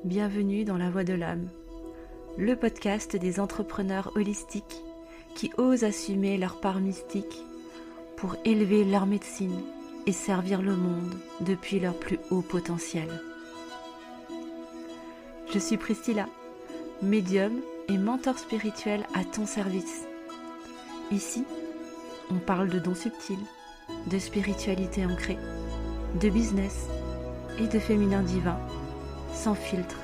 Bienvenue dans La Voix de l'âme, le podcast des entrepreneurs holistiques qui osent assumer leur part mystique pour élever leur médecine et servir le monde depuis leur plus haut potentiel. Je suis Priscilla, médium et mentor spirituel à ton service. Ici, on parle de dons subtils, de spiritualité ancrée, de business et de féminin divin, sans filtre,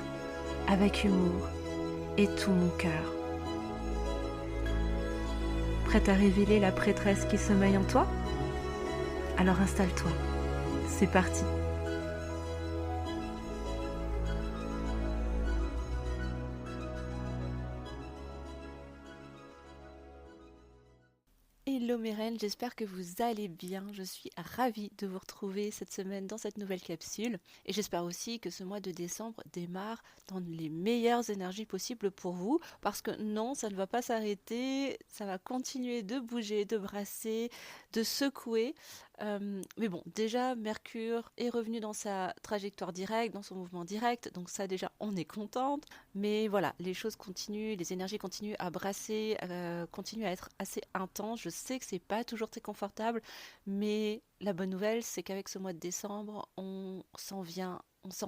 avec humour et tout mon cœur. Prête à révéler la prêtresse qui sommeille en toi ? Alors installe-toi, c'est parti. Hello mes reines, j'espère que vous allez bien. Je suis ravie de vous retrouver cette semaine dans cette nouvelle capsule. Et j'espère aussi que ce mois de décembre démarre dans les meilleures énergies possibles pour vous. Parce que non, ça ne va pas s'arrêter, ça va continuer de bouger, de brasser, de secouer. Mais bon, déjà, Mercure est revenu dans sa trajectoire directe, dans son mouvement direct. Donc ça déjà, on est contente. Mais voilà, les choses continuent, les énergies continuent à brasser, continuent à être assez intenses. Je sais que c'est pas toujours très confortable, mais la bonne nouvelle, c'est qu'avec ce mois de décembre, on s'en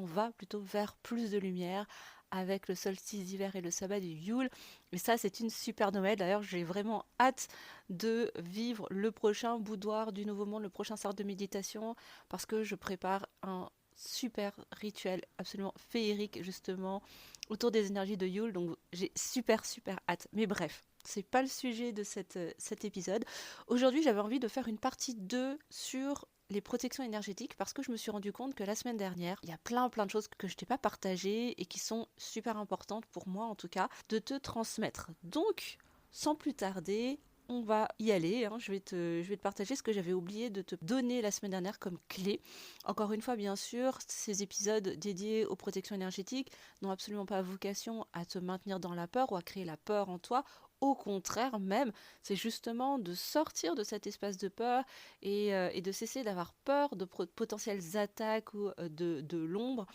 va plutôt vers plus de lumière avec le solstice d'hiver et le sabbat du Yule. Et ça, c'est une super nouvelle. D'ailleurs, j'ai vraiment hâte de vivre le prochain boudoir du Nouveau Monde, le prochain cercle de méditation, parce que je prépare un super rituel absolument féerique justement autour des énergies de Yule, donc j'ai super hâte. Mais bref, c'est pas le sujet de cet épisode. Aujourd'hui, j'avais envie de faire une partie 2 sur les protections énergétiques parce que je me suis rendu compte que la semaine dernière, il y a plein de choses que je t'ai pas partagées et qui sont super importantes pour moi en tout cas de te transmettre. Donc, sans plus tarder, on va y aller, hein. Je vais te partager ce que j'avais oublié de te donner la semaine dernière comme clé. Encore une fois, bien sûr, ces épisodes dédiés aux protections énergétiques n'ont absolument pas vocation à te maintenir dans la peur ou à créer la peur en toi. Au contraire même, c'est justement de sortir de cet espace de peur et de cesser d'avoir peur de potentielles attaques ou de l'ombre,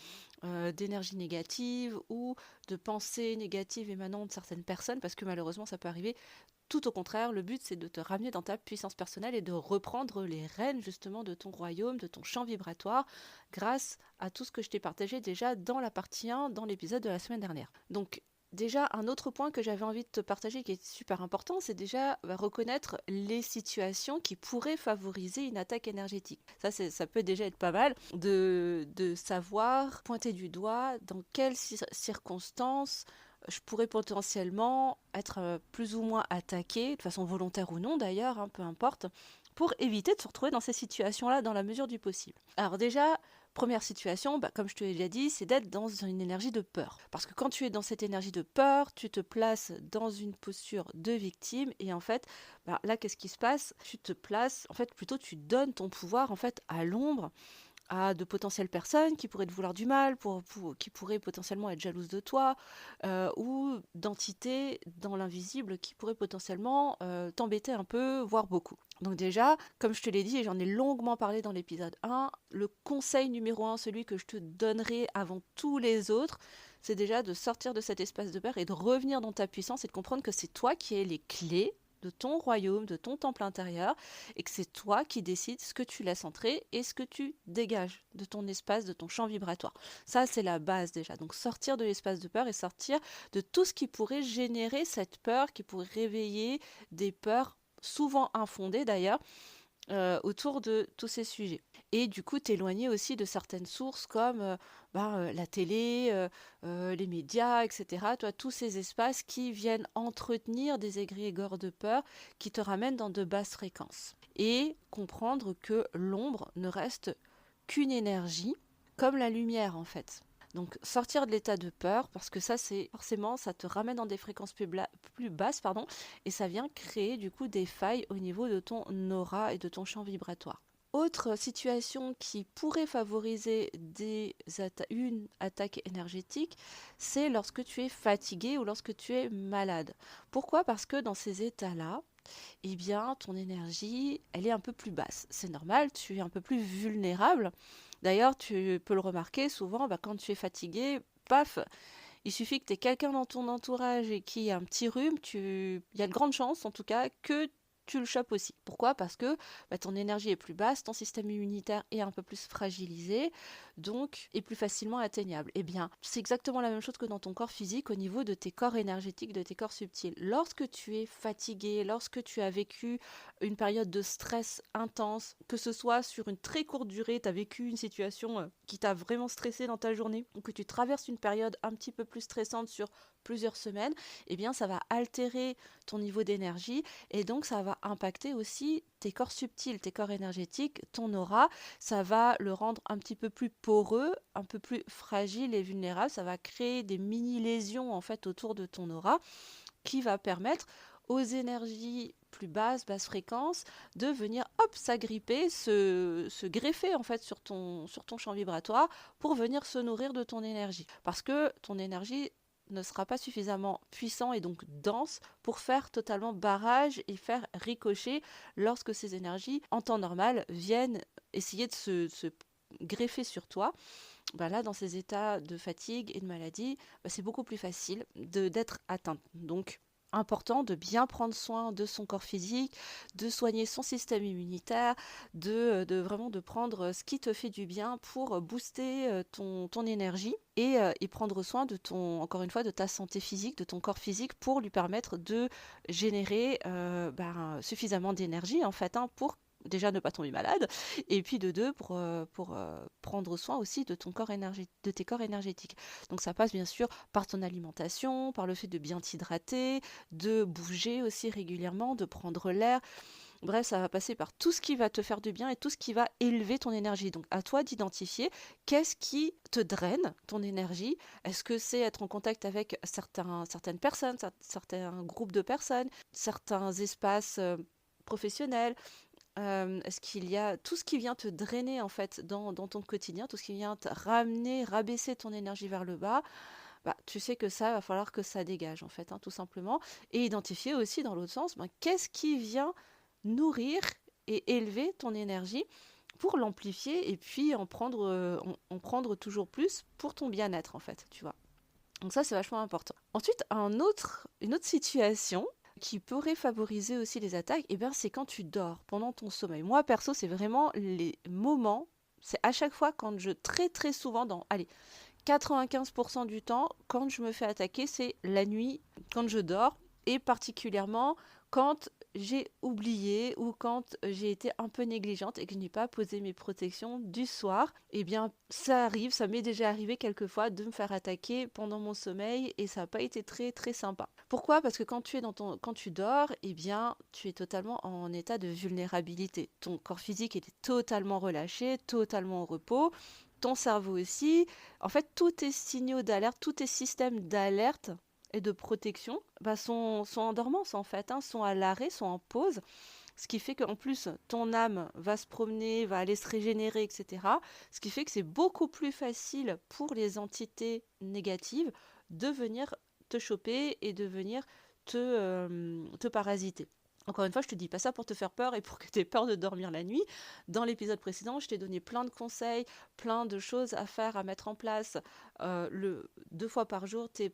d'énergie négative ou de pensées négatives émanant de certaines personnes, parce que malheureusement ça peut arriver. Tout au contraire, le but c'est de te ramener dans ta puissance personnelle et de reprendre les rênes justement de ton royaume, de ton champ vibratoire, grâce à tout ce que je t'ai partagé déjà dans la partie 1, dans l'épisode de la semaine dernière. Donc déjà, un autre point que j'avais envie de te partager qui est super important, c'est déjà reconnaître les situations qui pourraient favoriser une attaque énergétique. Ça peut déjà être pas mal de savoir, pointer du doigt dans quelles circonstances je pourrais potentiellement être plus ou moins attaquée, de façon volontaire ou non d'ailleurs, hein, peu importe, pour éviter de se retrouver dans ces situations-là dans la mesure du possible. Alors déjà, première situation, comme je te l'ai déjà dit, c'est d'être dans une énergie de peur. Parce que quand tu es dans cette énergie de peur, tu te places dans une posture de victime et en fait, là, qu'est-ce qui se passe ? Tu te places, en fait, plutôt tu donnes ton pouvoir en fait à l'ombre, à de potentielles personnes qui pourraient te vouloir du mal, qui pourraient potentiellement être jalouses de toi, ou d'entités dans l'invisible qui pourraient potentiellement t'embêter un peu, voire beaucoup. Donc déjà, comme je te l'ai dit et j'en ai longuement parlé dans l'épisode 1, le conseil numéro 1, celui que je te donnerai avant tous les autres, c'est déjà de sortir de cet espace de peur et de revenir dans ta puissance et de comprendre que c'est toi qui as les clés de ton royaume, de ton temple intérieur, et que c'est toi qui décides ce que tu laisses entrer et ce que tu dégages de ton espace, de ton champ vibratoire. Ça, c'est la base déjà. Donc sortir de l'espace de peur et sortir de tout ce qui pourrait générer cette peur, qui pourrait réveiller des peurs souvent infondées d'ailleurs, autour de tous ces sujets. Et du coup, t'éloigner aussi de certaines sources comme la télé, les médias, etc. Toi, tous ces espaces qui viennent entretenir des égrégores de peur qui te ramènent dans de basses fréquences. Et comprendre que l'ombre ne reste qu'une énergie, comme la lumière en fait. Donc sortir de l'état de peur, parce que ça c'est forcément, ça te ramène dans des fréquences plus basses, et ça vient créer du coup des failles au niveau de ton aura et de ton champ vibratoire. Autre situation qui pourrait favoriser une attaque énergétique, c'est lorsque tu es fatigué ou lorsque tu es malade. Pourquoi ? Parce que dans ces états-là, eh bien, ton énergie, elle est un peu plus basse. C'est normal, tu es un peu plus vulnérable. D'ailleurs, tu peux le remarquer souvent, quand tu es fatigué, paf, il suffit que tu aies quelqu'un dans ton entourage et qui ait un petit rhume, il y a de grandes chances en tout cas que tu le chopes aussi. Pourquoi? Parce que ton énergie est plus basse, ton système immunitaire est un peu plus fragilisé, donc est plus facilement atteignable. Eh bien, c'est exactement la même chose que dans ton corps physique au niveau de tes corps énergétiques, de tes corps subtils. Lorsque tu es fatigué, lorsque tu as vécu une période de stress intense, que ce soit sur une très courte durée, tu as vécu une situation qui t'a vraiment stressé dans ta journée, ou que tu traverses une période un petit peu plus stressante sur plusieurs semaines, eh bien ça va altérer ton niveau d'énergie et donc ça va impacter aussi tes corps subtils, tes corps énergétiques, ton aura, ça va le rendre un petit peu plus poreux, un peu plus fragile et vulnérable, ça va créer des mini lésions en fait autour de ton aura qui va permettre aux énergies plus basses, basse fréquence, de venir s'agripper, se greffer en fait sur ton champ vibratoire pour venir se nourrir de ton énergie. Parce que ton énergie ne sera pas suffisamment puissant et donc dense pour faire totalement barrage et faire ricocher lorsque ces énergies, en temps normal, viennent essayer de se greffer sur toi. Là, dans ces états de fatigue et de maladie, c'est beaucoup plus facile d'être atteinte. Donc, important de bien prendre soin de son corps physique, de soigner son système immunitaire, vraiment de prendre ce qui te fait du bien pour booster ton énergie et prendre soin encore une fois, de ta santé physique, de ton corps physique pour lui permettre de générer suffisamment d'énergie en fait pour déjà ne pas tomber malade, et puis de deux, pour prendre soin aussi de de tes corps énergétiques. Donc ça passe bien sûr par ton alimentation, par le fait de bien t'hydrater, de bouger aussi régulièrement, de prendre l'air. Bref, ça va passer par tout ce qui va te faire du bien et tout ce qui va élever ton énergie. Donc à toi d'identifier qu'est-ce qui te draine ton énergie. Est-ce que c'est être en contact avec certaines personnes, certains groupes de personnes, certains espaces professionnels. Est-ce qu'il y a tout ce qui vient te drainer en fait dans ton quotidien, tout ce qui vient te ramener, rabaisser ton énergie vers le bas, tu sais que ça va falloir que ça dégage en fait, tout simplement. Et identifier aussi dans l'autre sens, qu'est-ce qui vient nourrir et élever ton énergie pour l'amplifier et puis en prendre toujours plus pour ton bien-être en fait, tu vois. Donc ça c'est vachement important. Ensuite, une autre situation qui pourrait favoriser aussi les attaques, c'est quand tu dors, pendant ton sommeil. Moi, perso, c'est vraiment les moments, c'est à chaque fois très très souvent, 95% du temps, quand je me fais attaquer, c'est la nuit, quand je dors, et particulièrement quand j'ai oublié ou quand j'ai été un peu négligente et que je n'ai pas posé mes protections du soir, ça arrive, ça m'est déjà arrivé quelquefois de me faire attaquer pendant mon sommeil et ça n'a pas été très très sympa. Pourquoi? Parce que quand tu dors, tu es totalement en état de vulnérabilité. Ton corps physique est totalement relâché, totalement au repos. Ton cerveau aussi. En fait, tous tes signaux d'alerte, tous tes systèmes d'alerte et de protection sont en dormance en fait, sont à l'arrêt, sont en pause. Ce qui fait qu'en plus, ton âme va se promener, va aller se régénérer, etc. Ce qui fait que c'est beaucoup plus facile pour les entités négatives de venir te choper et de venir te parasiter. Encore une fois, je te dis pas ça pour te faire peur et pour que tu aies peur de dormir la nuit. Dans l'épisode précédent, je t'ai donné plein de conseils, plein de choses à faire, à mettre en place. 2 fois par jour, tes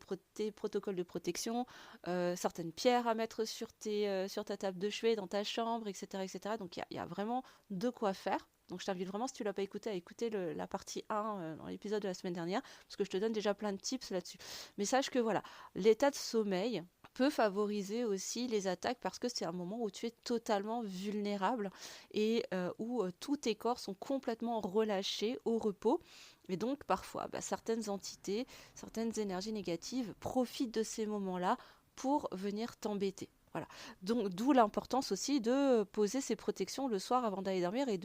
protocoles de protection, certaines pierres à mettre sur ta table de chevet, dans ta chambre, etc. etc. Donc il y a vraiment de quoi faire. Donc je t'invite vraiment, si tu ne l'as pas écouté, à écouter la partie 1 dans l'épisode de la semaine dernière, parce que je te donne déjà plein de tips là-dessus. Mais sache que voilà, l'état de sommeil peut favoriser aussi les attaques parce que c'est un moment où tu es totalement vulnérable et où tous tes corps sont complètement relâchés au repos. Et donc parfois, certaines entités, certaines énergies négatives profitent de ces moments-là pour venir t'embêter. Voilà. Donc d'où l'importance aussi de poser ses protections le soir avant d'aller dormir et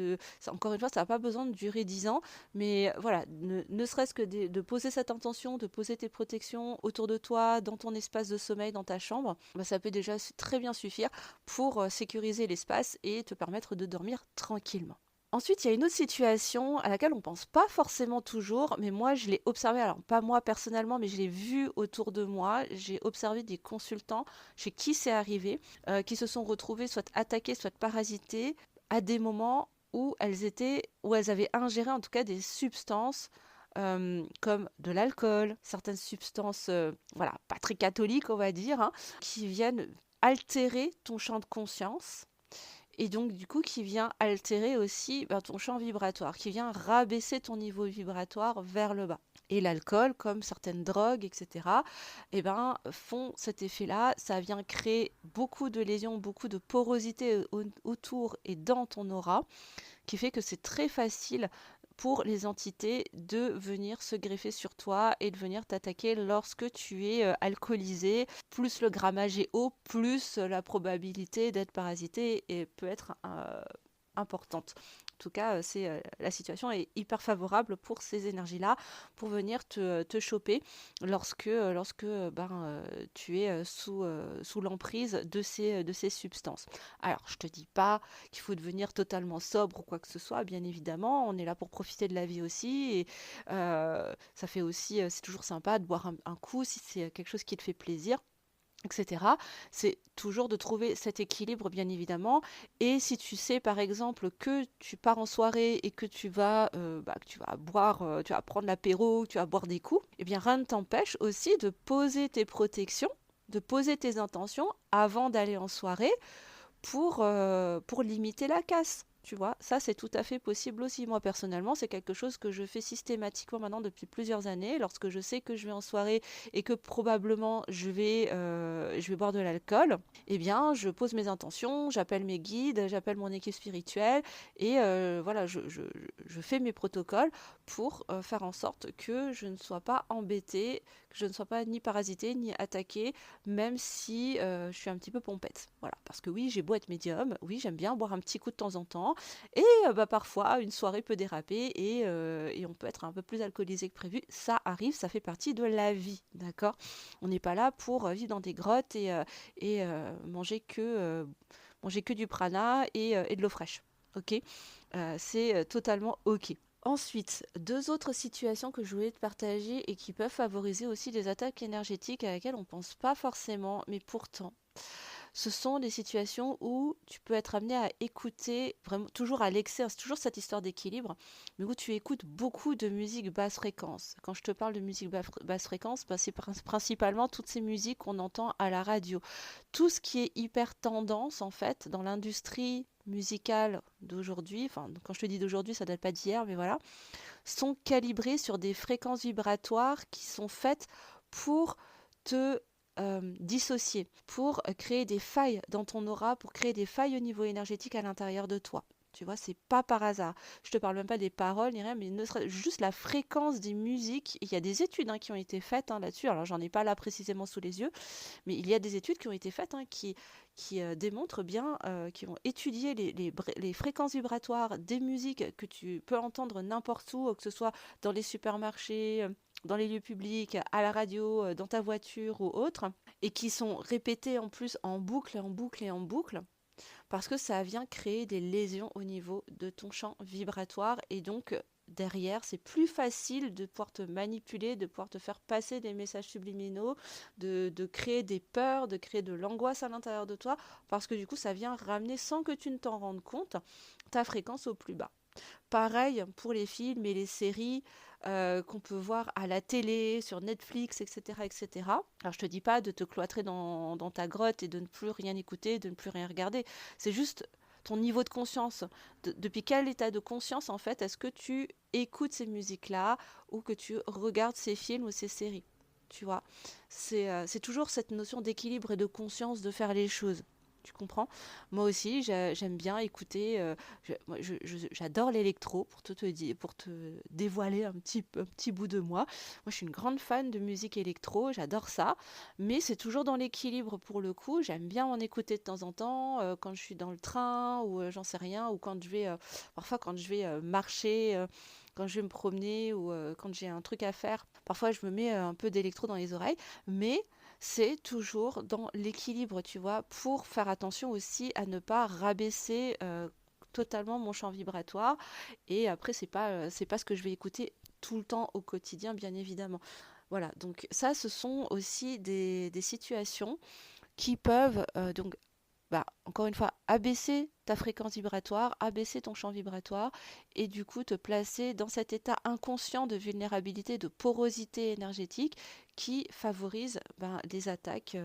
encore une fois, ça n'a pas besoin de durer 10 ans, mais voilà, ne serait-ce que de poser cette intention, de poser tes protections autour de toi, dans ton espace de sommeil, dans ta chambre, ça peut déjà très bien suffire pour sécuriser l'espace et te permettre de dormir tranquillement. Ensuite, il y a une autre situation à laquelle on ne pense pas forcément toujours, mais moi je l'ai observé, alors pas moi personnellement, mais je l'ai vu autour de moi. J'ai observé des consultants chez qui c'est arrivé, qui se sont retrouvés soit attaqués, soit parasités à des moments où elles avaient ingéré en tout cas des substances comme de l'alcool, certaines substances, voilà, pas très catholiques, on va dire, hein, qui viennent altérer ton champ de conscience et donc du coup qui vient altérer aussi ton champ vibratoire, qui vient rabaisser ton niveau vibratoire vers le bas. Et l'alcool, comme certaines drogues, etc., font cet effet-là. Ça vient créer beaucoup de lésions, beaucoup de porosité autour et dans ton aura, qui fait que c'est très facile pour les entités de venir se greffer sur toi et de venir t'attaquer lorsque tu es alcoolisé. Plus le grammage est haut, plus la probabilité d'être parasité peut être importante. En tout cas, la situation est hyper favorable pour ces énergies-là, pour venir te choper lorsque tu es sous l'emprise de ces substances. Alors, je te dis pas qu'il faut devenir totalement sobre ou quoi que ce soit, bien évidemment, on est là pour profiter de la vie aussi, et ça fait aussi, c'est toujours sympa de boire un coup si c'est quelque chose qui te fait plaisir, etc. C'est toujours de trouver cet équilibre, bien évidemment. Et si tu sais, par exemple, que tu pars en soirée et que tu vas boire, tu vas prendre l'apéro, tu vas boire des coups, eh bien, rien ne t'empêche aussi de poser tes protections, de poser tes intentions avant d'aller en soirée pour limiter la casse. Tu vois, ça c'est tout à fait possible aussi. Moi personnellement, c'est quelque chose que je fais systématiquement maintenant depuis plusieurs années. Lorsque je sais que je vais en soirée et que probablement je vais boire de l'alcool, eh bien je pose mes intentions, j'appelle mes guides, j'appelle mon équipe spirituelle et voilà, je fais mes protocoles pour faire en sorte que je ne sois pas embêtée, que je ne sois pas ni parasitée ni attaquée, même si je suis un petit peu pompette. Voilà, parce que oui, j'ai beau être médium, oui, j'aime bien boire un petit coup de temps en temps, et parfois une soirée peut déraper et on peut être un peu plus alcoolisé que prévu. Ça arrive, ça fait partie de la vie, d'accord? On n'est pas là pour vivre dans des grottes et manger que du prana et de l'eau fraîche, ok? C'est totalement ok. Ensuite, deux autres situations que je voulais te partager et qui peuvent favoriser aussi des attaques énergétiques à laquelle on ne pense pas forcément, mais pourtant, ce sont des situations où tu peux être amené à écouter, vraiment toujours à l'excès, c'est toujours cette histoire d'équilibre, mais où tu écoutes beaucoup de musique basse fréquence. Quand je te parle de musique basse fréquence, c'est principalement toutes ces musiques qu'on entend à la radio. Tout ce qui est hyper tendance, en fait, dans l'industrie musicale d'aujourd'hui, enfin, quand je te dis d'aujourd'hui, ça date pas d'hier, mais voilà, sont calibrés sur des fréquences vibratoires qui sont faites pour te dissocier, pour créer des failles dans ton aura, pour créer des failles au niveau énergétique à l'intérieur de toi. Tu vois, c'est pas par hasard. Je te parle même pas des paroles ni rien, mais juste la fréquence des musiques. Il y a des études qui ont été faites là-dessus. Alors, j'en ai pas là précisément sous les yeux, mais il y a des études qui ont été faites qui démontrent bien, qui ont étudié les fréquences vibratoires des musiques que tu peux entendre n'importe où, que ce soit dans les supermarchés, dans les lieux publics, à la radio, dans ta voiture ou autre, et qui sont répétées en plus en boucle, en boucle et en boucle, parce que ça vient créer des lésions au niveau de ton champ vibratoire et donc derrière, c'est plus facile de pouvoir te manipuler, de pouvoir te faire passer des messages subliminaux, de créer des peurs, de créer de l'angoisse à l'intérieur de toi, parce que du coup, ça vient ramener, sans que tu ne t'en rendes compte, ta fréquence au plus bas. Pareil pour les films et les séries qu'on peut voir à la télé, sur Netflix, etc., etc. Alors je te dis pas de te cloîtrer dans ta grotte et de ne plus rien écouter, de ne plus rien regarder. C'est juste ton niveau de conscience. Depuis quel état de conscience, en fait, est-ce que tu écoutes ces musiques-là ou que tu regardes ces films ou ces séries? Tu vois, c'est toujours cette notion d'équilibre et de conscience de faire les choses. Tu comprends? Moi aussi, j'aime bien écouter. J'adore l'électro pour te dévoiler un petit bout de moi. Moi, je suis une grande fan de musique électro. J'adore ça, mais c'est toujours dans l'équilibre pour le coup. J'aime bien en écouter de temps en temps quand je suis dans le train ou j'en sais rien, ou quand je vais parfois quand je vais marcher. Quand je vais me promener ou quand j'ai un truc à faire, parfois je me mets un peu d'électro dans les oreilles, mais c'est toujours dans l'équilibre, tu vois, pour faire attention aussi à ne pas rabaisser totalement mon champ vibratoire. Et après, c'est pas ce que je vais écouter tout le temps au quotidien, bien évidemment. Voilà, donc ça, ce sont aussi des situations qui peuvent donc bah, encore une fois, abaisser ta fréquence vibratoire, abaisser ton champ vibratoire et du coup te placer dans cet état inconscient de vulnérabilité, de porosité énergétique qui favorise les attaques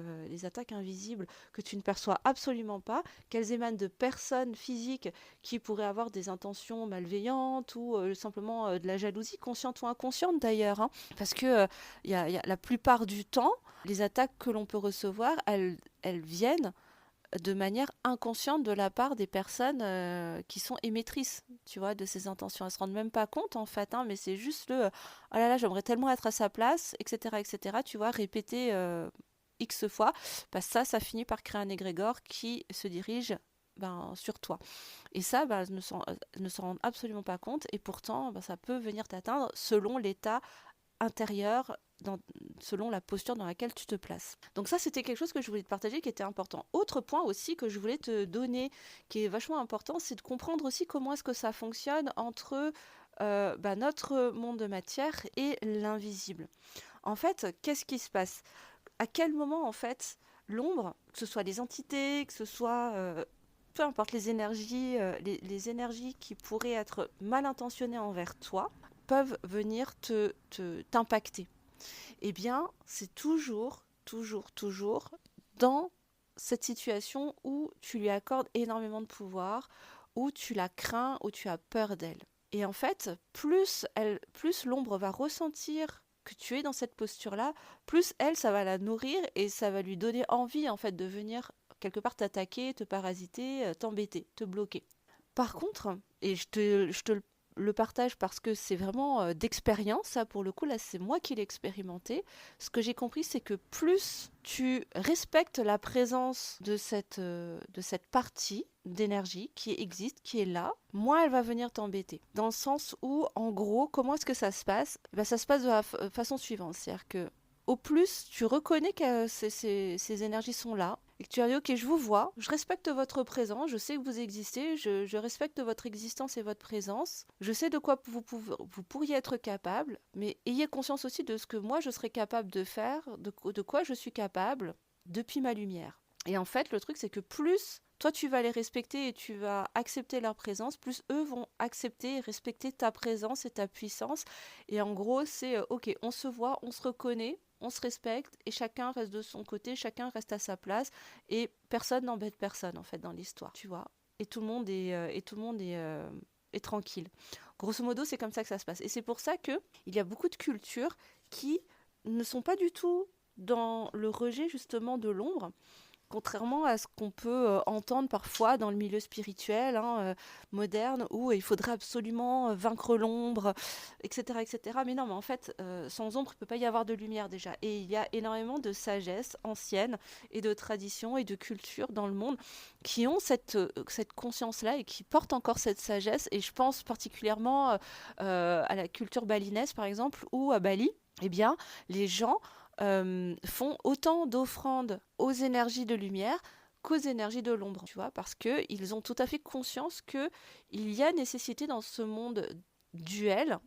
invisibles que tu ne perçois absolument pas, qu'elles émanent de personnes physiques qui pourraient avoir des intentions malveillantes ou simplement de la jalousie, consciente ou inconsciente d'ailleurs, hein. Parce que la plupart du temps, les attaques que l'on peut recevoir, elles viennent de manière inconsciente de la part des personnes qui sont émettrices, tu vois, de ces intentions. Elles se rendent même pas compte en fait, hein, mais c'est juste oh là là, j'aimerais tellement être à sa place, etc., tu vois, répéter X fois, parce que ça finit par créer un égrégore qui se dirige sur toi. Et ça, ne s'en rendent absolument pas compte, et pourtant, ça peut venir t'atteindre selon l'état intérieure dans, selon la posture dans laquelle tu te places. Donc ça, c'était quelque chose que je voulais te partager qui était important. Autre point aussi que je voulais te donner, qui est vachement important, c'est de comprendre aussi comment est-ce que ça fonctionne entre notre monde de matière et l'invisible. En fait, qu'est-ce qui se passe? À quel moment, en fait, l'ombre, que ce soit les entités, que ce soit peu importe les énergies qui pourraient être mal intentionnées envers toi, peuvent venir t'impacter. Eh bien, c'est toujours dans cette situation où tu lui accordes énormément de pouvoir, où tu la crains, où tu as peur d'elle. Et en fait, plus l'ombre va ressentir que tu es dans cette posture-là, plus elle, ça va la nourrir et ça va lui donner envie en fait de venir quelque part t'attaquer, te parasiter, t'embêter, te bloquer. Par contre, et je te le partage parce que c'est vraiment d'expérience, ça pour le coup, là c'est moi qui l'ai expérimenté. Ce que j'ai compris, c'est que plus tu respectes la présence de cette partie d'énergie qui existe, qui est là, moins elle va venir t'embêter. Dans le sens où, en gros, comment est-ce que ça se passe? Ça se passe de la façon suivante, c'est-à-dire que au plus tu reconnais que ces énergies sont là, et que tu as dit ok, je vous vois, je respecte votre présence, je sais que vous existez, je respecte votre existence et votre présence, je sais de quoi vous pourriez être capable, mais ayez conscience aussi de ce que moi je serais capable de faire, de quoi je suis capable depuis ma lumière. Et en fait, le truc c'est que plus toi tu vas les respecter et tu vas accepter leur présence, plus eux vont accepter et respecter ta présence et ta puissance. Et en gros, c'est ok, on se voit, on se reconnaît, on se respecte et chacun reste de son côté, chacun reste à sa place et personne n'embête personne en fait dans l'histoire, tu vois. Et tout le monde est tranquille. Grosso modo, c'est comme ça que ça se passe. Et c'est pour ça que il y a beaucoup de cultures qui ne sont pas du tout dans le rejet justement de l'ombre, contrairement à ce qu'on peut entendre parfois dans le milieu spirituel moderne, où il faudrait absolument vaincre l'ombre, etc., etc. Mais non, mais en fait, sans ombre, il ne peut pas y avoir de lumière déjà. Et il y a énormément de sagesse ancienne et de traditions et de cultures dans le monde qui ont cette conscience-là et qui portent encore cette sagesse. Et je pense particulièrement à la culture balinaise, par exemple, ou à Bali. Eh bien, les gens font autant d'offrandes aux énergies de lumière qu'aux énergies de l'ombre, tu vois, parce qu'ils ont tout à fait conscience qu'il y a nécessité dans ce monde duel,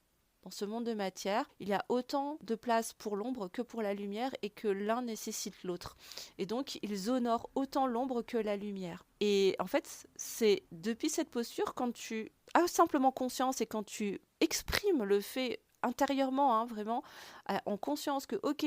dans ce monde de matière, il y a autant de place pour l'ombre que pour la lumière et que l'un nécessite l'autre. Et donc, ils honorent autant l'ombre que la lumière. Et en fait, c'est depuis cette posture, quand tu as simplement conscience et quand tu exprimes le fait intérieurement, hein, vraiment, en conscience que, ok,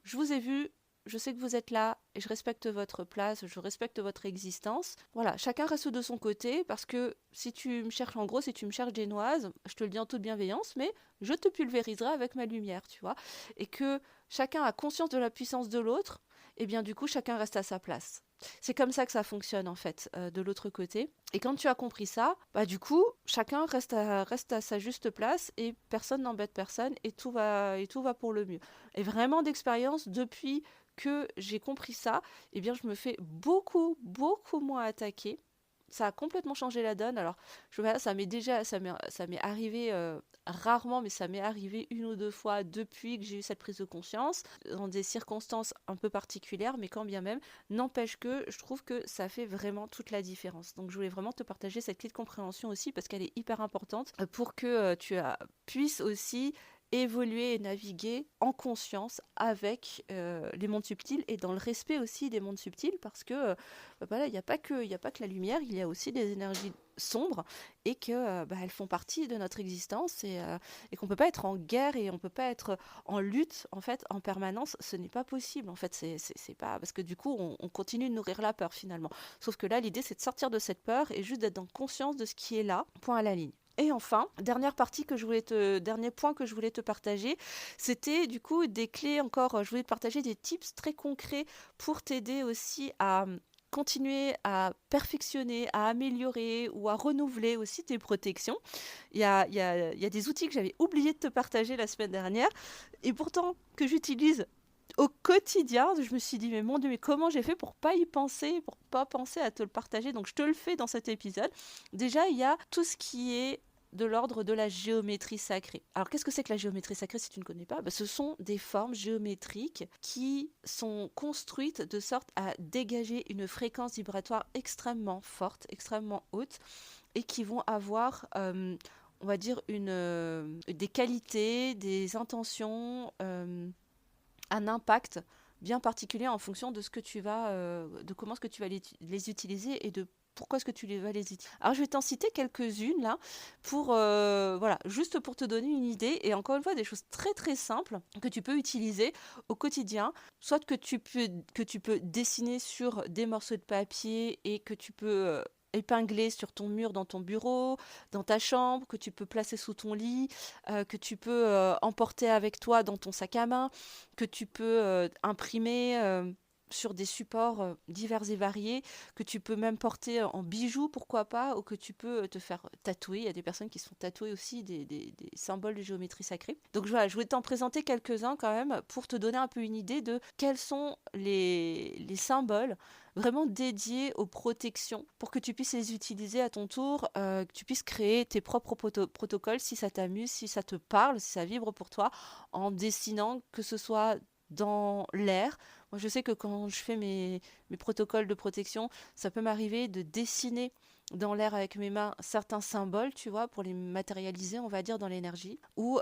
je vous ai vu, je sais que vous êtes là et je respecte votre place, je respecte votre existence. Voilà, chacun reste de son côté parce que si tu me cherches, en gros, si tu me cherches génoise, je te le dis en toute bienveillance, mais je te pulvériserai avec ma lumière, tu vois. Et que chacun a conscience de la puissance de l'autre, et bien du coup, chacun reste à sa place. C'est comme ça que ça fonctionne en fait, de l'autre côté. Et quand tu as compris ça, bah du coup, chacun reste à sa juste place et personne n'embête personne et tout va pour le mieux. Et vraiment d'expérience, depuis que j'ai compris ça, eh bien je me fais beaucoup moins attaquer. Ça a complètement changé la donne. Alors, ça m'est arrivé rarement, mais ça m'est arrivé une ou deux fois depuis que j'ai eu cette prise de conscience, dans des circonstances un peu particulières, mais quand bien même, n'empêche que je trouve que ça fait vraiment toute la différence. Donc, je voulais vraiment te partager cette clé de compréhension aussi, parce qu'elle est hyper importante pour que puisses aussi évoluer et naviguer en conscience avec les mondes subtils et dans le respect aussi des mondes subtils parce que voilà, il n'y a pas que la lumière, il y a aussi des énergies sombres et que elles font partie de notre existence et qu'on peut pas être en guerre et on peut pas être en lutte en fait en permanence, ce n'est pas possible en fait, c'est pas parce que du coup on continue de nourrir la peur finalement. Sauf que là l'idée c'est de sortir de cette peur et juste d'être dans conscience de ce qui est là, point à la ligne. Et enfin, dernier point que je voulais te partager, c'était du coup des clés encore, je voulais te partager des tips très concrets pour t'aider aussi à continuer à perfectionner, à améliorer ou à renouveler aussi tes protections. Il y a des outils que j'avais oublié de te partager la semaine dernière et pourtant que j'utilise au quotidien. Je me suis dit, mais mon Dieu, mais comment j'ai fait pour pas y penser, pour pas penser à te le partager. Donc je te le fais dans cet épisode. Déjà, il y a tout ce qui est de l'ordre de la géométrie sacrée. Alors qu'est-ce que c'est que la géométrie sacrée si tu ne connais pas? Ce sont des formes géométriques qui sont construites de sorte à dégager une fréquence vibratoire extrêmement forte, extrêmement haute et qui vont avoir on va dire des qualités, des intentions, un impact bien particulier en fonction de ce que tu vas, de comment est-ce que tu vas les utiliser et de pourquoi est-ce que tu vas les utiliser. Alors je vais t'en citer quelques-unes là pour voilà, juste pour te donner une idée et encore une fois des choses très très simples que tu peux utiliser au quotidien, soit que tu peux dessiner sur des morceaux de papier et que tu peux épingler sur ton mur dans ton bureau, dans ta chambre, que tu peux placer sous ton lit, que tu peux emporter avec toi dans ton sac à main, que tu peux imprimer sur des supports divers et variés, que tu peux même porter en bijoux, pourquoi pas, ou que tu peux te faire tatouer. Il y a des personnes qui se font tatouer aussi des symboles de géométrie sacrée. Donc voilà, je voulais t'en présenter quelques-uns quand même pour te donner un peu une idée de quels sont les symboles vraiment dédiés aux protections pour que tu puisses les utiliser à ton tour, que tu puisses créer tes propres protocoles si ça t'amuse, si ça te parle, si ça vibre pour toi, en dessinant que ce soit dans l'air. Moi, je sais que quand je fais mes protocoles de protection, ça peut m'arriver de dessiner dans l'air avec mes mains certains symboles, tu vois, pour les matérialiser, on va dire, dans l'énergie. Ou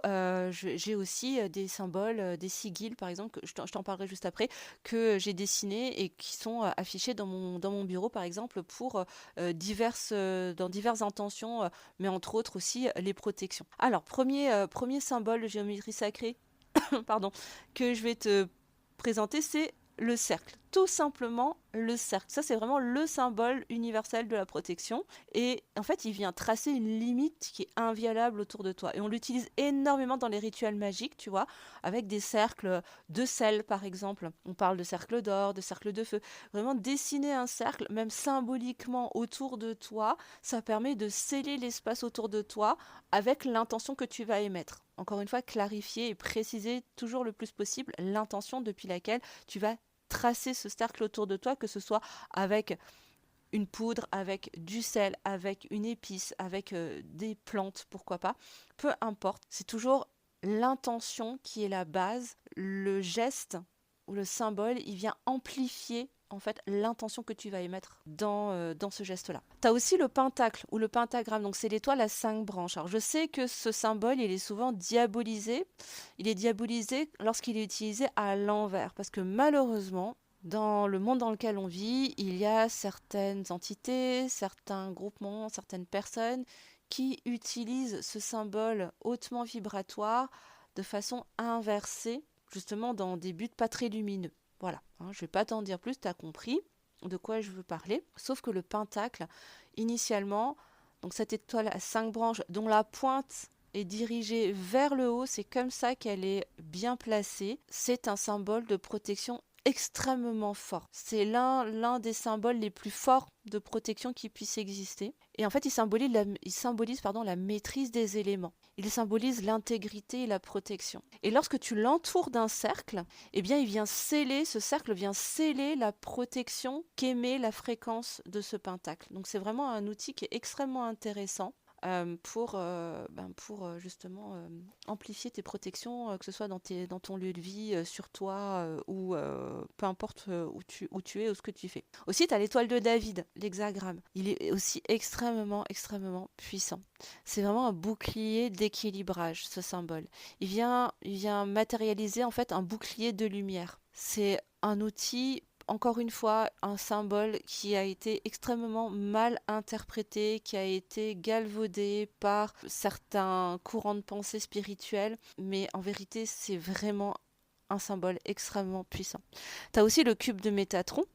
j'ai aussi des symboles, des sigils, par exemple, que je t'en parlerai juste après, que j'ai dessinés et qui sont affichés dans mon bureau, par exemple, pour dans diverses intentions, mais entre autres aussi les protections. Alors, premier symbole de géométrie sacrée, pardon, que je vais te présenter, c'est le cercle. Tout simplement le cercle. Ça, c'est vraiment le symbole universel de la protection. Et en fait, il vient tracer une limite qui est inviolable autour de toi. Et on l'utilise énormément dans les rituels magiques, tu vois, avec des cercles de sel, par exemple. On parle de cercle d'or, de cercle de feu. Vraiment, dessiner un cercle, même symboliquement autour de toi, ça permet de sceller l'espace autour de toi avec l'intention que tu vas émettre. Encore une fois, clarifier et préciser toujours le plus possible l'intention depuis laquelle tu vas tracer ce cercle autour de toi, que ce soit avec une poudre, avec du sel, avec une épice, avec des plantes, pourquoi pas. Peu importe, c'est toujours l'intention qui est la base. Le geste ou le symbole, il vient amplifier en fait l'intention que tu vas émettre dans ce geste-là. Tu as aussi le pentacle ou le pentagramme, donc c'est l'étoile à 5 branches. Alors je sais que ce symbole, il est souvent diabolisé. Il est diabolisé lorsqu'il est utilisé à l'envers, parce que malheureusement, dans le monde dans lequel on vit, il y a certaines entités, certains groupements, certaines personnes qui utilisent ce symbole hautement vibratoire de façon inversée, justement dans des buts pas très lumineux. Voilà, je ne vais pas t'en dire plus, tu as compris de quoi je veux parler. Sauf que le pentacle, initialement, donc cette étoile à 5 branches dont la pointe est dirigée vers le haut, c'est comme ça qu'elle est bien placée. C'est un symbole de protection extrêmement fort. C'est l'un des symboles les plus forts de protection qui puisse exister. Et en fait, il symbolise la maîtrise des éléments. Il symbolise l'intégrité et la protection. Et lorsque tu l'entoures d'un cercle, eh bien, ce cercle vient sceller la protection qu'émet la fréquence de ce pentacle. Donc, c'est vraiment un outil qui est extrêmement intéressant. justement amplifier tes protections, que ce soit dans ton lieu de vie, sur toi, ou peu importe où tu es ou ce que tu fais. Aussi, tu as l'étoile de David, l'hexagramme. Il est aussi extrêmement, extrêmement puissant. C'est vraiment un bouclier d'équilibrage, ce symbole. Il vient matérialiser en fait un bouclier de lumière. C'est un outil, encore une fois, un symbole qui a été extrêmement mal interprété, qui a été galvaudé par certains courants de pensée spirituels, mais en vérité, c'est vraiment un symbole extrêmement puissant. Tu as aussi le cube de Métatron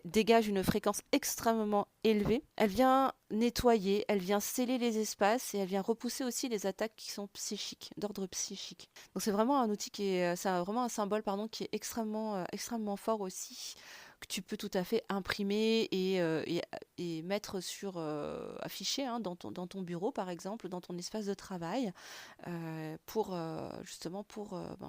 dégage une fréquence extrêmement élevée. Elle vient nettoyer, elle vient sceller les espaces et elle vient repousser aussi les attaques qui sont psychiques, d'ordre psychique. Donc c'est vraiment un outil c'est vraiment un symbole pardon, qui est extrêmement fort aussi, que tu peux tout à fait imprimer et mettre afficher dans ton bureau par exemple, dans ton espace de travail, pour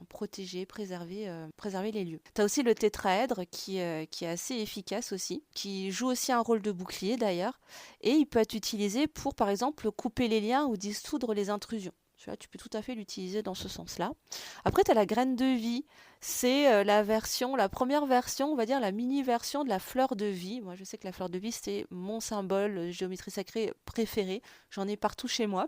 protéger, préserver les lieux. Tu as aussi le tétraèdre qui est assez efficace aussi, qui joue aussi un rôle de bouclier d'ailleurs, et il peut être utilisé pour par exemple couper les liens ou dissoudre les intrusions. Tu peux tout à fait l'utiliser dans ce sens-là. Après, tu as la graine de vie. C'est la première version, on va dire la mini-version de la fleur de vie. Moi, je sais que la fleur de vie, c'est mon symbole de géométrie sacrée préféré. J'en ai partout chez moi.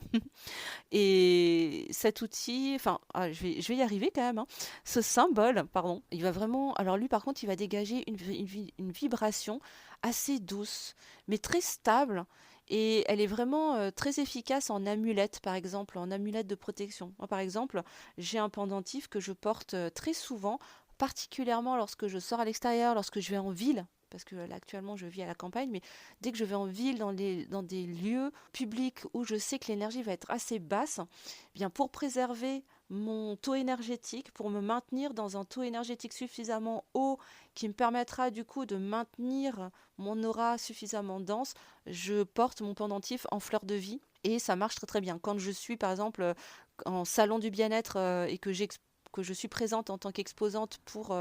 Et cet outil, je vais y arriver quand même, hein. Ce symbole, pardon, il va vraiment. Alors lui, par contre, il va dégager une vibration assez douce, mais très stable. Et elle est vraiment très efficace en amulette, par exemple, en amulette de protection. Moi, par exemple, j'ai un pendentif que je porte très souvent, particulièrement lorsque je sors à l'extérieur, lorsque je vais en ville. Parce que là, actuellement, je vis à la campagne, mais dès que je vais en ville, dans des lieux publics où je sais que l'énergie va être assez basse, eh bien pour préserver mon taux énergétique, pour me maintenir dans un taux énergétique suffisamment haut qui me permettra du coup de maintenir mon aura suffisamment dense, je porte mon pendentif en fleur de vie et ça marche très très bien. Quand je suis par exemple en salon du bien-être et que je suis présente en tant qu'exposante pour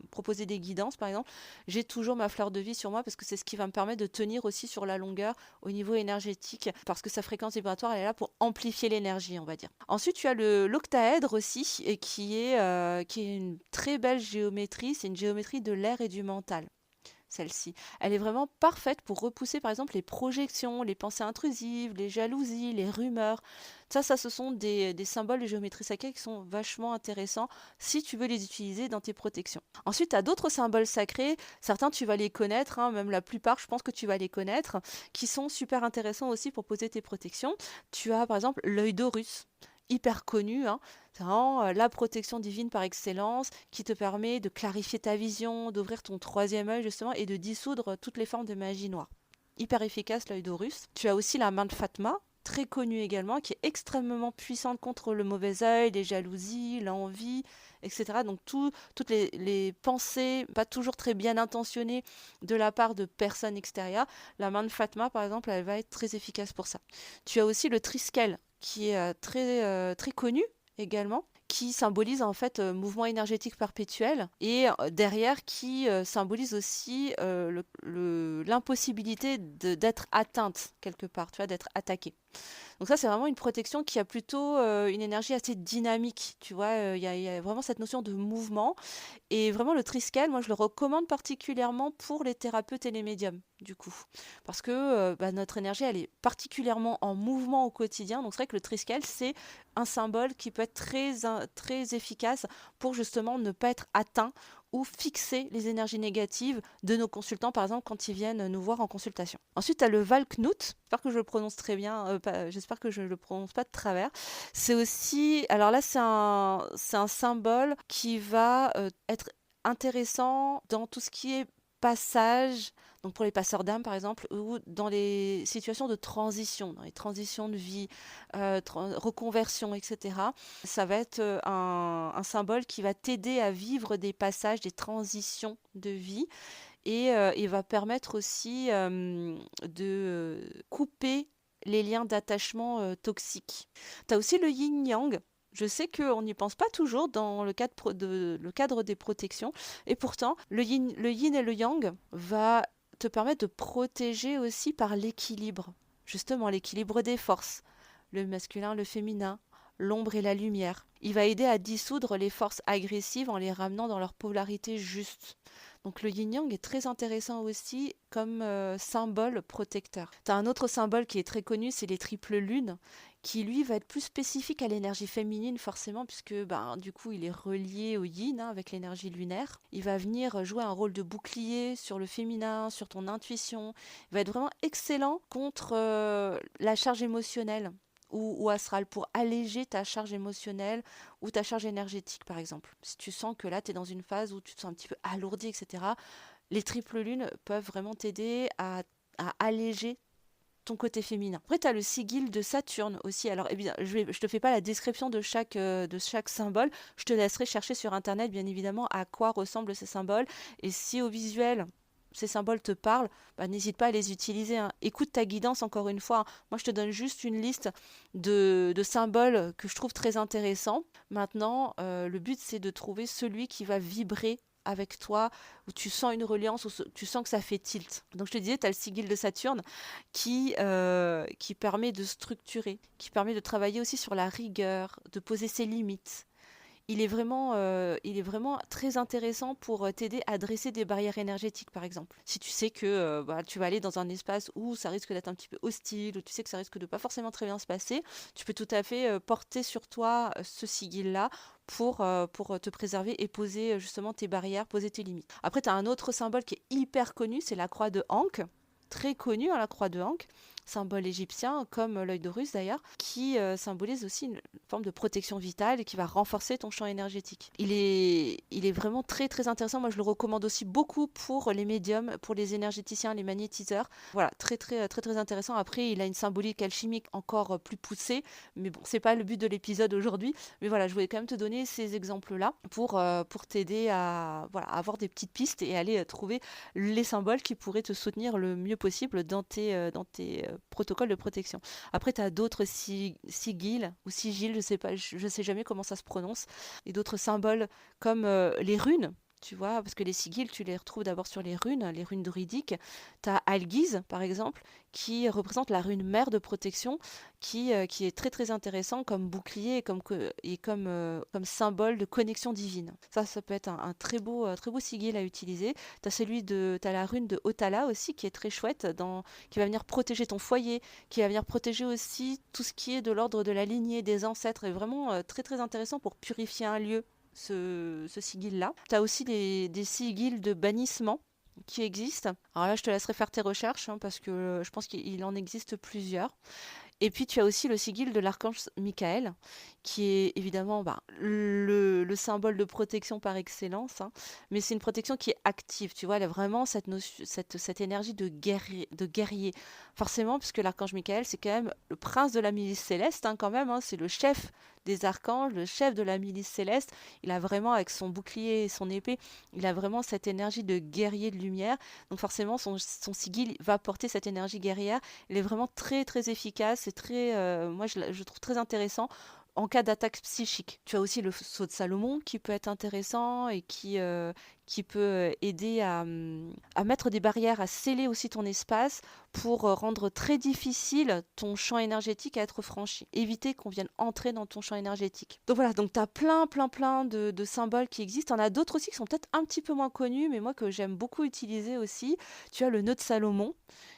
proposer des guidances, par exemple, j'ai toujours ma fleur de vie sur moi parce que c'est ce qui va me permettre de tenir aussi sur la longueur au niveau énergétique parce que sa fréquence vibratoire, elle est là pour amplifier l'énergie, on va dire. Ensuite, tu as l'octaèdre aussi, et qui est une très belle géométrie. C'est une géométrie de l'air et du mental, celle-ci. Elle est vraiment parfaite pour repousser par exemple les projections, les pensées intrusives, les jalousies, les rumeurs. Ce sont des symboles de géométrie sacrée qui sont vachement intéressants si tu veux les utiliser dans tes protections. Ensuite, tu as d'autres symboles sacrés, certains tu vas les connaître, hein, même la plupart je pense que tu vas les connaître, qui sont super intéressants aussi pour poser tes protections. Tu as par exemple l'œil d'Horus, hyper connu, hein. C'est vraiment la protection divine par excellence qui te permet de clarifier ta vision, d'ouvrir ton troisième œil justement et de dissoudre toutes les formes de magie noire. Hyper efficace l'œil d'Horus. Tu as aussi la main de Fatma, très connue également, qui est extrêmement puissante contre le mauvais œil, les jalousies, l'envie, etc. Donc toutes les pensées pas toujours très bien intentionnées de la part de personnes extérieures, la main de Fatma par exemple, elle va être très efficace pour ça. Tu as aussi le triskel qui est très connu également, qui symbolise en fait mouvement énergétique perpétuel et derrière qui symbolise aussi l'impossibilité d'être atteinte quelque part, tu vois, d'être attaquée. Donc ça, c'est vraiment une protection qui a plutôt une énergie assez dynamique, tu vois, il y a vraiment cette notion de mouvement. Et vraiment, le Triskel, moi, je le recommande particulièrement pour les thérapeutes et les médiums, du coup. Parce que notre énergie, elle est particulièrement en mouvement au quotidien. Donc c'est vrai que le Triskel, c'est un symbole qui peut être très efficace pour justement ne pas être atteint ou fixer les énergies négatives de nos consultants, par exemple, quand ils viennent nous voir en consultation. Ensuite, tu as le Valknut, j'espère que je le prononce très bien, j'espère que je ne le prononce pas de travers. C'est aussi, alors là, c'est un symbole qui va être intéressant dans tout ce qui est passage, donc pour les passeurs d'âme par exemple, ou dans les situations de transition, dans les transitions de vie, reconversion, etc. Ça va être un symbole qui va t'aider à vivre des passages, des transitions de vie, et il va permettre aussi de couper les liens d'attachement toxiques. Tu as aussi le yin-yang. Je sais qu'on n'y pense pas toujours dans le cadre des protections, et pourtant, le yin et le yang va te permettre de protéger aussi par l'équilibre. justement l'équilibre des forces, le masculin, le féminin, l'ombre et la lumière. Il va aider à dissoudre les forces agressives en les ramenant dans leur polarité juste. Donc le yin-yang est très intéressant aussi comme symbole protecteur. Tu as un autre symbole qui est très connu, c'est les triples lunes, qui lui va être plus spécifique à l'énergie féminine forcément, puisque du coup il est relié au yin avec l'énergie lunaire. Il va venir jouer un rôle de bouclier sur le féminin, sur ton intuition. Il va être vraiment excellent contre la charge émotionnelle ou astrale, pour alléger ta charge émotionnelle ou ta charge énergétique par exemple. Si tu sens que là tu es dans une phase où tu te sens un petit peu alourdi, etc., les triples lunes peuvent vraiment t'aider à alléger ton côté féminin. Après, tu as le sigle de Saturne aussi. Alors, évidemment, je te fais pas la description de chaque symbole. Je te laisserai chercher sur Internet, bien évidemment, à quoi ressemblent ces symboles. Et si au visuel, ces symboles te parlent, n'hésite pas à les utiliser, hein. Écoute ta guidance encore une fois, hein. Moi, je te donne juste une liste de symboles que je trouve très intéressants. Maintenant, le but, c'est de trouver celui qui va vibrer avec toi, où tu sens une reliance, où tu sens que ça fait tilt. Donc je te disais, tu as le sigle de Saturne qui permet de structurer, qui permet de travailler aussi sur la rigueur, de poser ses limites. Il est vraiment très intéressant pour t'aider à dresser des barrières énergétiques, par exemple. Si tu sais que tu vas aller dans un espace où ça risque d'être un petit peu hostile, où tu sais que ça risque de pas forcément très bien se passer, tu peux tout à fait porter sur toi ce sigle-là pour te préserver et poser justement tes barrières, poser tes limites. Après, tu as un autre symbole qui est hyper connu, c'est la croix de Ankh. Très connue, hein, la croix de Ankh, symbole égyptien, comme l'œil d'Horus d'ailleurs, qui symbolise aussi une forme de protection vitale et qui va renforcer ton champ énergétique. Il est vraiment très très intéressant. Moi, je le recommande aussi beaucoup pour les médiums, pour les énergéticiens, les magnétiseurs. Voilà, très très très très intéressant. Après, il a une symbolique alchimique encore plus poussée, mais bon, c'est pas le but de l'épisode aujourd'hui. Mais voilà, je voulais quand même te donner ces exemples-là pour t'aider à avoir des petites pistes et aller trouver les symboles qui pourraient te soutenir le mieux possible dans tes protocole de protection. Après, tu as d'autres sigils ou sigils, je sais pas, je sais jamais comment ça se prononce, et d'autres symboles comme les runes. Tu vois, parce que les sigils, tu les retrouves d'abord sur les runes druidiques. Tu as Algiz, par exemple, qui représente la rune mère de protection, qui est très très intéressant comme bouclier comme symbole de connexion divine. Ça peut être un très beau sigil à utiliser. T'as la rune de Otala aussi, qui est très chouette, qui va venir protéger ton foyer, qui va venir protéger aussi tout ce qui est de l'ordre de la lignée, des ancêtres, et vraiment très très intéressant pour purifier un lieu, ce sigil-là. Tu as aussi des sigils de bannissement qui existent. Alors là, je te laisserai faire tes recherches, hein, parce que je pense qu'il en existe plusieurs. Et puis tu as aussi le sigle de l'archange Michael, qui est évidemment le symbole de protection par excellence, hein. Mais c'est une protection qui est active, tu vois, elle a vraiment cette énergie de guerrier. Forcément, puisque l'archange Michael, c'est quand même le prince de la milice céleste, hein, quand même, hein, c'est le chef des archanges, le chef de la milice céleste. Il a vraiment, avec son bouclier et son épée, il a vraiment cette énergie de guerrier de lumière. Donc forcément, son sigle va porter cette énergie guerrière. Il est vraiment très très efficace. C'est très, moi je trouve très intéressant en cas d'attaque psychique. Tu as aussi le sceau de Salomon qui peut être intéressant et qui peut aider à mettre des barrières, à sceller aussi ton espace pour rendre très difficile ton champ énergétique à être franchi. Éviter qu'on vienne entrer dans ton champ énergétique. Donc voilà, donc tu as plein de symboles qui existent. Tu en as d'autres aussi qui sont peut-être un petit peu moins connus, mais moi que j'aime beaucoup utiliser aussi. Tu as le nœud de Salomon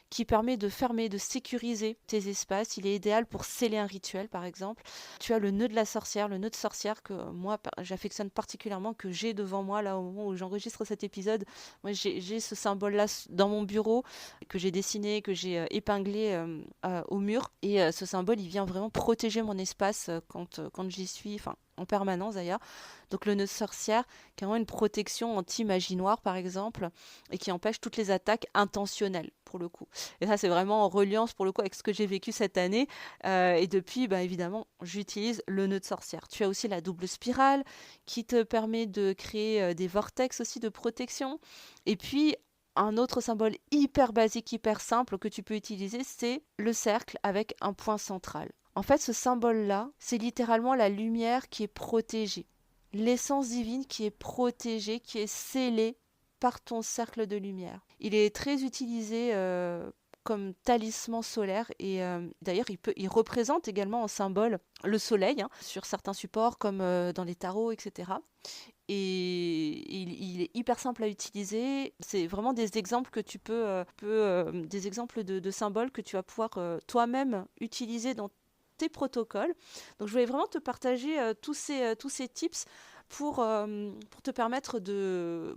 qui permet de fermer, de sécuriser tes espaces. Il est idéal pour sceller un rituel, par exemple. Tu as le nœud de la sorcière, le nœud de sorcière que moi, j'affectionne particulièrement, que j'ai devant moi, là, au moment où j'enregistre cet épisode. Moi, j'ai ce symbole-là dans mon bureau, que j'ai dessiné, que j'ai épinglé au mur. Et ce symbole, il vient vraiment protéger mon espace quand j'y suis, enfin, en permanence d'ailleurs. Donc le nœud de sorcière, qui a vraiment une protection anti-magie noire par exemple, et qui empêche toutes les attaques intentionnelles pour le coup. Et ça c'est vraiment en reliance pour le coup avec ce que j'ai vécu cette année. Et depuis, évidemment, j'utilise le nœud de sorcière. Tu as aussi la double spirale qui te permet de créer des vortex aussi de protection. Et puis un autre symbole hyper basique, hyper simple que tu peux utiliser, c'est le cercle avec un point central. En fait, ce symbole-là, c'est littéralement la lumière qui est protégée. L'essence divine qui est protégée, qui est scellée par ton cercle de lumière. Il est très utilisé comme talisman solaire et d'ailleurs il représente également en symbole le soleil hein, sur certains supports comme dans les tarots, etc. Et il est hyper simple à utiliser. C'est vraiment des exemples que tu des exemples de symboles que tu vas pouvoir toi-même utiliser dans tes protocoles. Donc je voulais vraiment te partager tous ces tips pour te permettre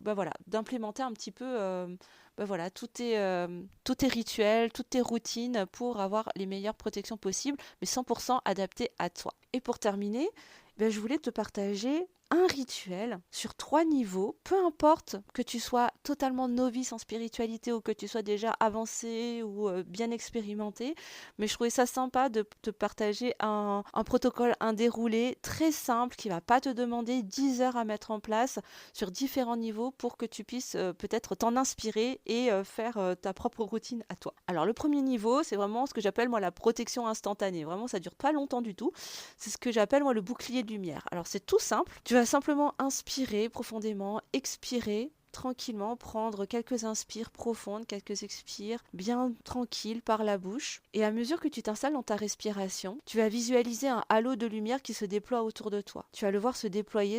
voilà, d'implémenter un petit peu voilà, tous tes rituels, toutes tes routines pour avoir les meilleures protections possibles, mais 100% adaptées à toi. Et pour terminer, je voulais te partager un rituel sur 3 niveaux, peu importe que tu sois totalement novice en spiritualité ou que tu sois déjà avancé ou bien expérimenté, mais je trouvais ça sympa de te partager un protocole, un déroulé très simple qui va pas te demander 10 heures à mettre en place sur différents niveaux pour que tu puisses peut-être t'en inspirer et faire ta propre routine à toi. Alors le premier niveau, c'est vraiment ce que j'appelle moi la protection instantanée. Vraiment, ça dure pas longtemps du tout. C'est ce que j'appelle moi le bouclier de lumière. Alors c'est tout simple. Tu vas simplement inspirer profondément, expirer tranquillement, prendre quelques inspires profondes, quelques expires bien tranquilles par la bouche. Et à mesure que tu t'installes dans ta respiration, tu vas visualiser un halo de lumière qui se déploie autour de toi. Tu vas le voir se déployer,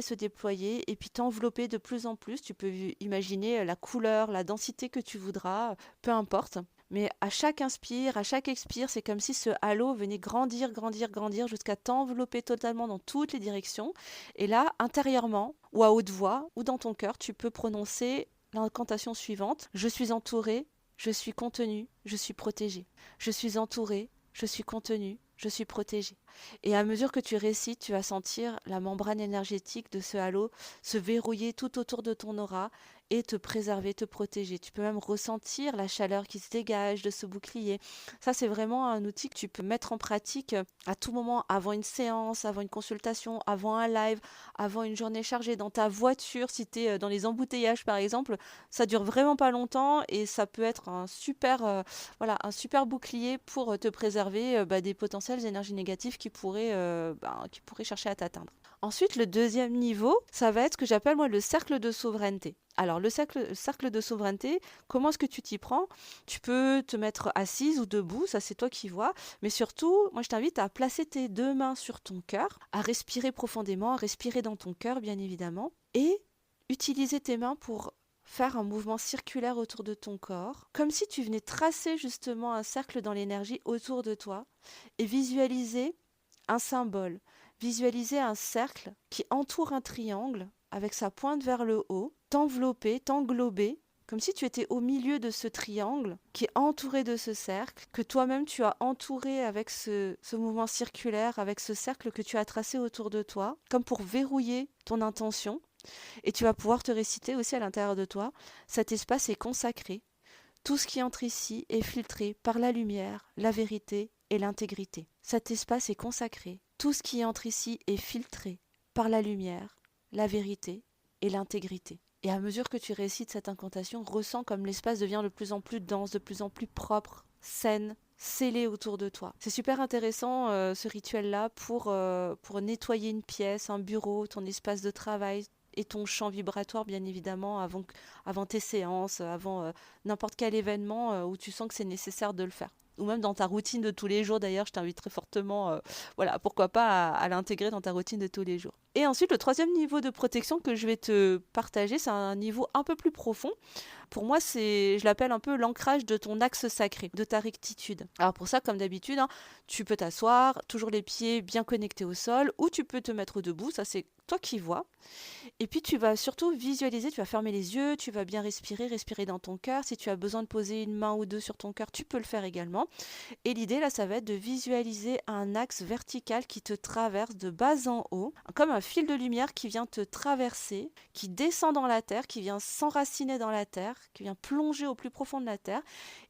et puis t'envelopper de plus en plus. Tu peux imaginer la couleur, la densité que tu voudras, peu importe. Mais à chaque inspire, à chaque expire, c'est comme si ce halo venait grandir, grandir, grandir jusqu'à t'envelopper totalement dans toutes les directions. Et là, intérieurement, ou à haute voix, ou dans ton cœur, tu peux prononcer l'incantation suivante. Je suis entouré, je suis contenu, je suis protégé. Je suis entouré, je suis contenu, je suis protégé. Et à mesure que tu récites, tu vas sentir la membrane énergétique de ce halo se verrouiller tout autour de ton aura et te préserver, te protéger. Tu peux même ressentir la chaleur qui se dégage de ce bouclier. Ça, c'est vraiment un outil que tu peux mettre en pratique à tout moment, avant une séance, avant une consultation, avant un live, avant une journée chargée, dans ta voiture, si tu es dans les embouteillages par exemple. Ça dure vraiment pas longtemps et ça peut être un super bouclier pour te préserver des potentielles énergies négatives qui pourraient chercher à t'atteindre. Ensuite, le deuxième niveau, ça va être ce que j'appelle moi le cercle de souveraineté. Alors, le cercle de souveraineté, comment est-ce que tu t'y prends? Tu peux te mettre assise ou debout, ça c'est toi qui vois. Mais surtout, moi je t'invite à placer tes 2 mains sur ton cœur, à respirer profondément, à respirer dans ton cœur bien évidemment, et utiliser tes mains pour faire un mouvement circulaire autour de ton corps, comme si tu venais tracer justement un cercle dans l'énergie autour de toi, et visualiser un symbole, visualiser un cercle qui entoure un triangle avec sa pointe vers le haut, t'envelopper, t'englober, comme si tu étais au milieu de ce triangle qui est entouré de ce cercle, que toi-même tu as entouré avec ce mouvement circulaire, avec ce cercle que tu as tracé autour de toi, comme pour verrouiller ton intention. Et tu vas pouvoir te réciter aussi à l'intérieur de toi, cet espace est consacré. Tout ce qui entre ici est filtré par la lumière, la vérité et l'intégrité. Cet espace est consacré. Tout ce qui entre ici est filtré par la lumière, la vérité et l'intégrité. Et à mesure que tu récites cette incantation, ressens comme l'espace devient de plus en plus dense, de plus en plus propre, saine, scellé autour de toi. C'est super intéressant ce rituel-là pour nettoyer une pièce, un bureau, ton espace de travail, et ton champ vibratoire bien évidemment avant tes séances, avant n'importe quel événement où tu sens que c'est nécessaire de le faire. Ou même dans ta routine de tous les jours d'ailleurs, je t'inviterai fortement, pourquoi pas à l'intégrer dans ta routine de tous les jours. Et ensuite, le troisième niveau de protection que je vais te partager, c'est un niveau un peu plus profond. Pour moi, je l'appelle un peu l'ancrage de ton axe sacré, de ta rectitude. Alors pour ça, comme d'habitude, tu peux t'asseoir, toujours les pieds bien connectés au sol, ou tu peux te mettre debout, ça c'est toi qui vois. Et puis tu vas surtout visualiser, tu vas fermer les yeux, tu vas bien respirer dans ton cœur. Si tu as besoin de poser une main ou deux sur ton cœur, tu peux le faire également. Et l'idée là, ça va être de visualiser un axe vertical qui te traverse de bas en haut, comme un fil de lumière qui vient te traverser, qui descend dans la terre, qui vient s'enraciner dans la terre, qui vient plonger au plus profond de la terre.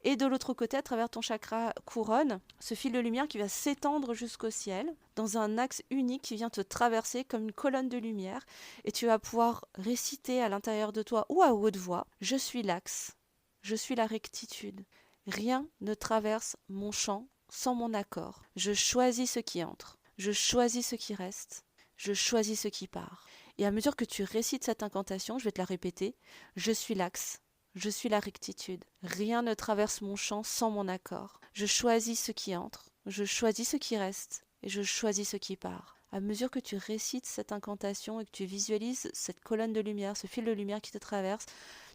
Et de l'autre côté, à travers ton chakra couronne, ce fil de lumière qui va s'étendre jusqu'au ciel, dans un axe unique qui vient te traverser comme une colonne de lumière. Et tu vas pouvoir réciter à l'intérieur de toi ou à haute voix, je suis l'axe, je suis la rectitude. Rien ne traverse mon champ sans mon accord. Je choisis ce qui entre, je choisis ce qui reste, je choisis ce qui part. Et à mesure que tu récites cette incantation, je vais te la répéter, je suis l'axe, Je suis la rectitude. Rien ne traverse mon champ sans mon accord. Je choisis ce qui entre, je choisis ce qui reste et je choisis ce qui part. À mesure que tu récites cette incantation et que tu visualises cette colonne de lumière, ce fil de lumière qui te traverse,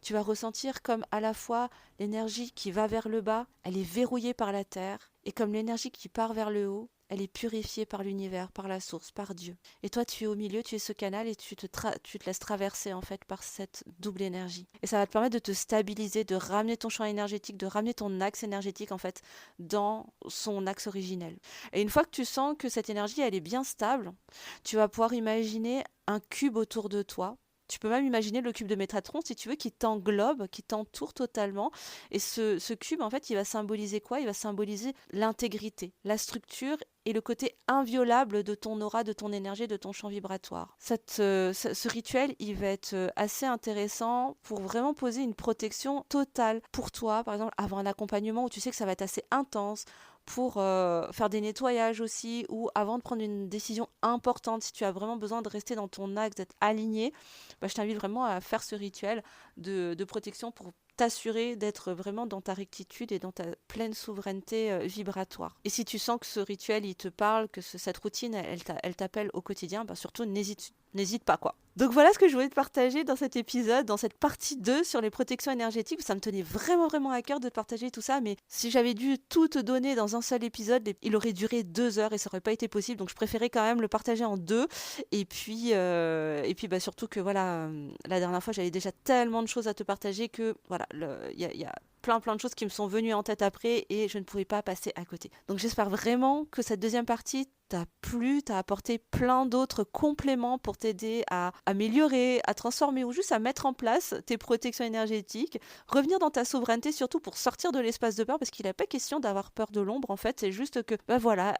tu vas ressentir comme à la fois l'énergie qui va vers le bas, elle est verrouillée par la terre, et comme l'énergie qui part vers le haut, elle est purifiée par l'univers, par la source, par Dieu. Et toi, tu es au milieu, tu es ce canal et tu te laisses traverser en fait par cette double énergie. Et ça va te permettre de te stabiliser, de ramener ton champ énergétique, de ramener ton axe énergétique en fait dans son axe originel. Et une fois que tu sens que cette énergie, elle est bien stable, tu vas pouvoir imaginer un cube autour de toi. Tu peux même imaginer le cube de Métatron, si tu veux, qui t'englobe, qui t'entoure totalement. Et ce cube, en fait, il va symboliser quoi? Il va symboliser l'intégrité, la structure et le côté inviolable de ton aura, de ton énergie, de ton champ vibratoire. Ce rituel, il va être assez intéressant pour vraiment poser une protection totale pour toi, par exemple, avant un accompagnement où tu sais que ça va être assez intense, pour faire des nettoyages aussi, ou avant de prendre une décision importante, si tu as vraiment besoin de rester dans ton axe, d'être aligné, je t'invite vraiment à faire ce rituel de protection pour t'assurer d'être vraiment dans ta rectitude et dans ta pleine souveraineté vibratoire. Et si tu sens que ce rituel, il te parle, que cette routine, elle t'appelle au quotidien, surtout n'hésite pas, quoi. Donc voilà ce que je voulais te partager dans cet épisode, dans cette partie 2 sur les protections énergétiques. Ça me tenait vraiment à cœur de te partager tout ça, mais si j'avais dû tout te donner dans un seul épisode, il aurait duré 2 heures et ça aurait pas été possible. Donc je préférais quand même le partager en 2. Et puis surtout que voilà, la dernière fois j'avais déjà tellement de choses à te partager que voilà, il y a plein de choses qui me sont venues en tête après et je ne pouvais pas passer à côté. Donc j'espère vraiment que cette deuxième partie t'a plu, t'a apporté plein d'autres compléments pour t'aider à améliorer, à transformer ou juste à mettre en place tes protections énergétiques, revenir dans ta souveraineté surtout pour sortir de l'espace de peur parce qu'il n'est pas question d'avoir peur de l'ombre en fait, c'est juste que voilà,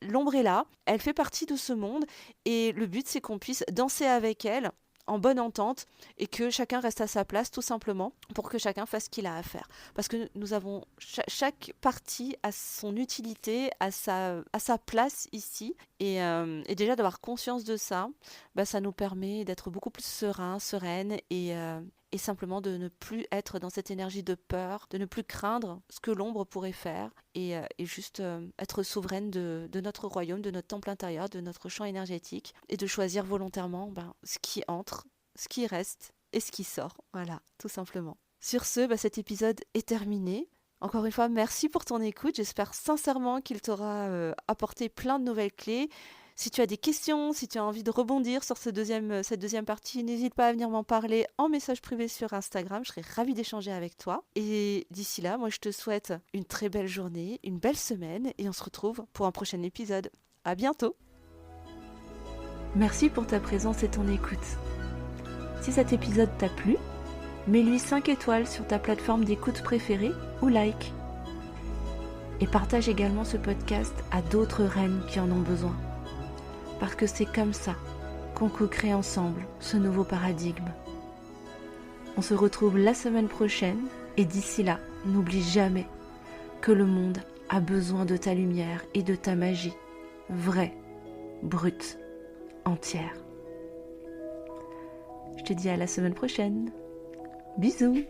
l'ombre est là, elle fait partie de ce monde et le but c'est qu'on puisse danser avec elle en bonne entente et que chacun reste à sa place tout simplement pour que chacun fasse ce qu'il a à faire. Parce que nous avons, chaque partie a son utilité, a sa place ici et déjà d'avoir conscience de ça, ça nous permet d'être beaucoup plus sereine et simplement de ne plus être dans cette énergie de peur, de ne plus craindre ce que l'ombre pourrait faire et juste être souveraine de notre royaume, de notre temple intérieur, de notre champ énergétique et de choisir volontairement ce qui entre, ce qui reste et ce qui sort. Voilà, tout simplement. Sur ce, cet épisode est terminé. Encore une fois, merci pour ton écoute. J'espère sincèrement qu'il t'aura apporté plein de nouvelles clés. Si tu as des questions, si tu as envie de rebondir sur cette deuxième partie, n'hésite pas à venir m'en parler en message privé sur Instagram. Je serai ravie d'échanger avec toi. Et d'ici là, moi je te souhaite une très belle journée, une belle semaine et on se retrouve pour un prochain épisode. À bientôt. Merci pour ta présence et ton écoute. Si cet épisode t'a plu, mets-lui 5 étoiles sur ta plateforme d'écoute préférée ou like. Et partage également ce podcast à d'autres reines qui en ont besoin. Parce que c'est comme ça qu'on co-crée ensemble ce nouveau paradigme. On se retrouve la semaine prochaine et d'ici là, n'oublie jamais que le monde a besoin de ta lumière et de ta magie, vraie, brute, entière. Je te dis à la semaine prochaine. Bisous!